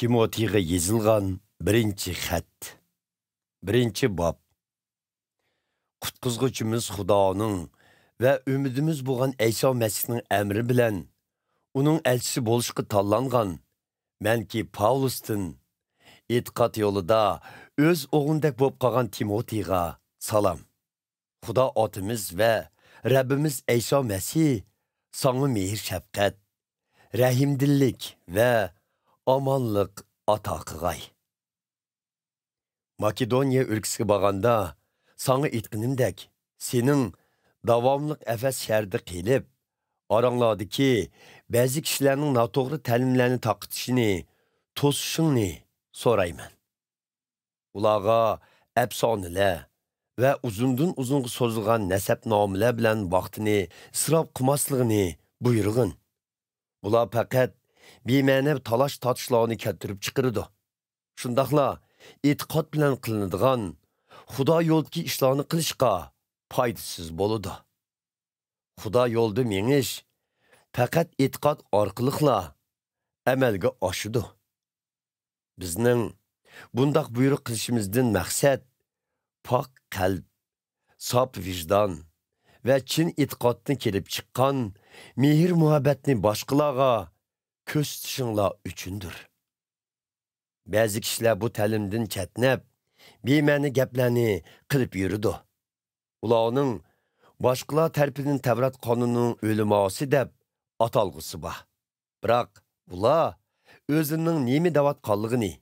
Timotiyga yezilgan birinchi xat. Birinchi bob. Qutquzguchimiz Xudoning va umidimiz bo'lgan Ayso Masihning amri bilan uning elchisi bo'lishga tanlangan menki Pavlusdan e'tiqod yo'lida o'z o'g'lindek bo'lib qolgan Timotiyga salom. Xudo otimiz va Rabbimiz Ayso Masih sana mehr shafqat, rahimdillik va omonlik ato qilg'ay. Makedoniya ülkəsiga bağanda sana etkinimdek senin davamlıq Efes şərdə qilib, aranglardaki bazı kişilərin natoğru təlimlərini taqıtışını, tosuşunu sorayman. Ulağa əfsanələr və uzundan uzunğa sozulğan nəsəb namılər bilən vaxtını israf qılmaslığını buyurğun. Ular faqat bema'ni talash tatishlarni keltirib chiqirdi. Shundaqla e'tiqod bilan qilinadigan Xudo yo'ldagi ishlarni qilishga foydasiz bo'ladi. Xudo yo'lda menish faqat e'tiqod orqaliqla amalga oshidi. Bizning bundaq buyruq qilishimizdan maqsad pok qalb, sof vijdon va chin e'tiqoddan kelib chiqqan mehr muhabbatni boshqalarga ko'rsatishinglar uchundir. Ba'zi kishilar bu ta'limdan chatnab, bema'ni gaplarni qilib yuridi. Ularning boshqalar tarafidan Tavrat qonunining o'limosi deb atalg'isi bor. Biroq ular o'zining nima davatqanligini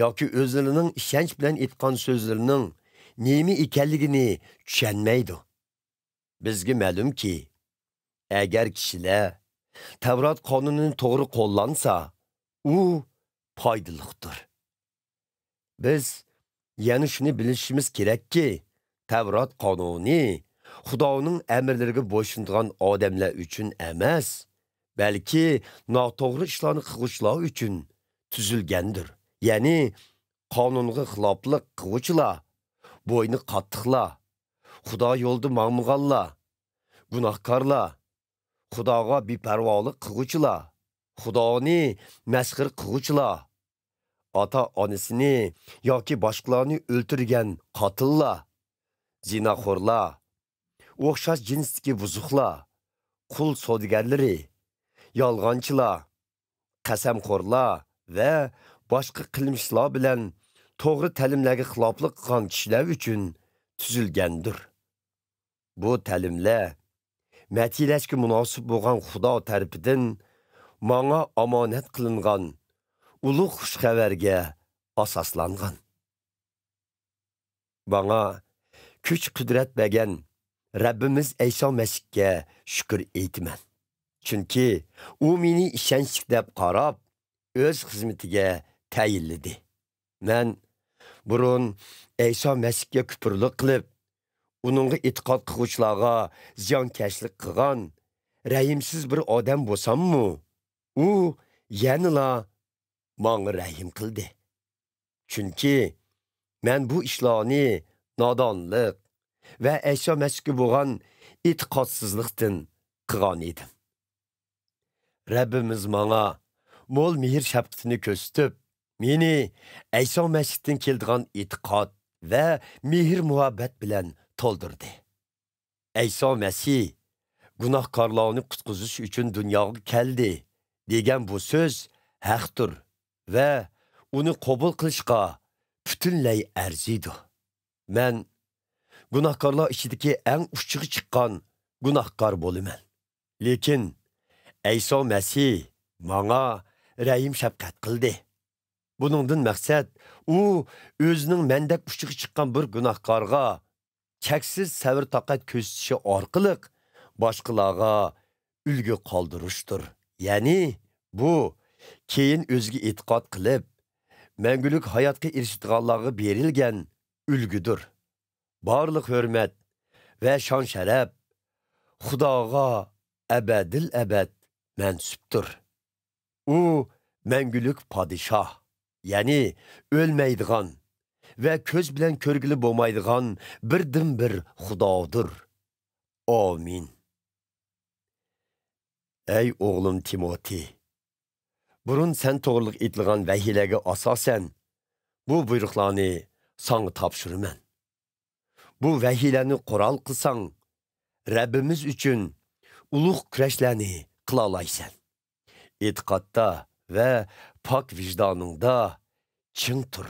yoki o'zlarining ishonch bilan aytgan so'zlarining nima ekanligini tushunmaydi. Bizga ma'lumki, agar kishilar Tavrat qonunini to'g'ri qo'llansa, u foydalidir. Biz yana shuni bilishimiz kerakki, Tavrat qonuni Xudoning amrlariga bo'ysunadigan odamlar uchun emas, balki noto'g'ri ishlarni qiluvchilar uchun tuzilgandir. Ya'ni qonunga xiloflik qiluvchilar, bo'yni qattiqlar, Xudo yo'lda ma'murlar, gunohkorlar, Xudoga beparvolik qiluvchilar, Xudoni masxir qiluvchilar, ota-onasini yoki boshqalarni o'ltirgan qotillar, zinaxo'rlar, o'xshash jinsdagi buzuqlar, qul savdogarlari, yolg'onchilar, qasamxo'rlar va boshqa qilmishlar bilan to'g'ri ta'limlarga xiloflik qilgan kishilar uchun tuzilgandir. Bu ta'limlar natijasiga munosib bo'lgan Xudo tarafidan menga omonat qilingan ulug' xushxabarga asoslangan. Menga kuch-qudrat bergan Rabbimiz Ayso Masihga shukr aytaman. Chunki u meni ishonchli deb qarab, o'z xizmatiga tayinladi. Men burun Ayso Masihga kufrlik qilib, uningga e'tiqod qiluvchilarga ziyonkashlik qilgan rahimsiz bir odam bo'lsam-mu, u yanila menga rahim qildi. Chunki men bu ishlarni nodonlik va Ayso Masihga bo'lgan e'tiqodsizlikdan qilgan edim. Rabbimiz menga mo'l mehr shafqatini ko'rsatib, meni Ayso Masihdan keladigan e'tiqod va mehr muhabbat bilan to'ldirdi. Ayso Masih gunohkorlarni qutqizish uchun dunyoga keldi degan bu so'z haqdir va uni qabul qilishga butunlay arziydi. Men gunohkorlar ichidagi eng uchiga chiqqan gunohkor bo'laman. Lekin Ayso Masih menga rahim shafqat qildi. Buningdan maqsad u o'zining mendek uchiga chiqqan bir gunohkorga cheksiz sabr taqat ko'rsatishi orqali boshqalarga ulgu qoldirishdir. Ya'ni bu keyin o'ziga e'tiqod qilib, mangulik hayotga erishadiganlarga berilgan ulgudir. Barliq hurmat va shon sharaf Xudoga abadil abad mansubdir. U mangulik podshoh, ya'ni o'lmaydigan va ko'z bilan ko'rgili bo'lmaydigan birdan bir Xudodir. Amin. Ey o'g'lim Timoti, burun sen to'g'riliq etilgan vahiyalarga asosan bu buyruqlarni sana topshiraman. Bu vahiyalarni qo'ral qilsang, Rabbimiz uchun ulug' kurashlarni qila olaysan. E'tiqodda va pok vijdoningda ching tur.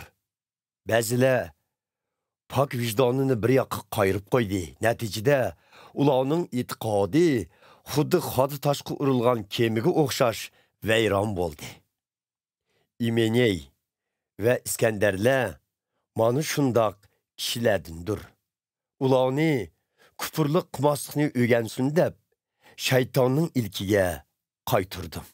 Ba'zilar pok vijdonini bir yoqqa qayirib qo'ydi. Natijada ularning e'tiqodi xuddi xodi toshqa urilgan kemiga o'xshash vayron bo'ldi. Imeney va Iskandarlar mana shundoq kishilardandir. Ularni kufrlik qilmaslikni o'rgansin deb shaytonning ilkiga qaytirdim.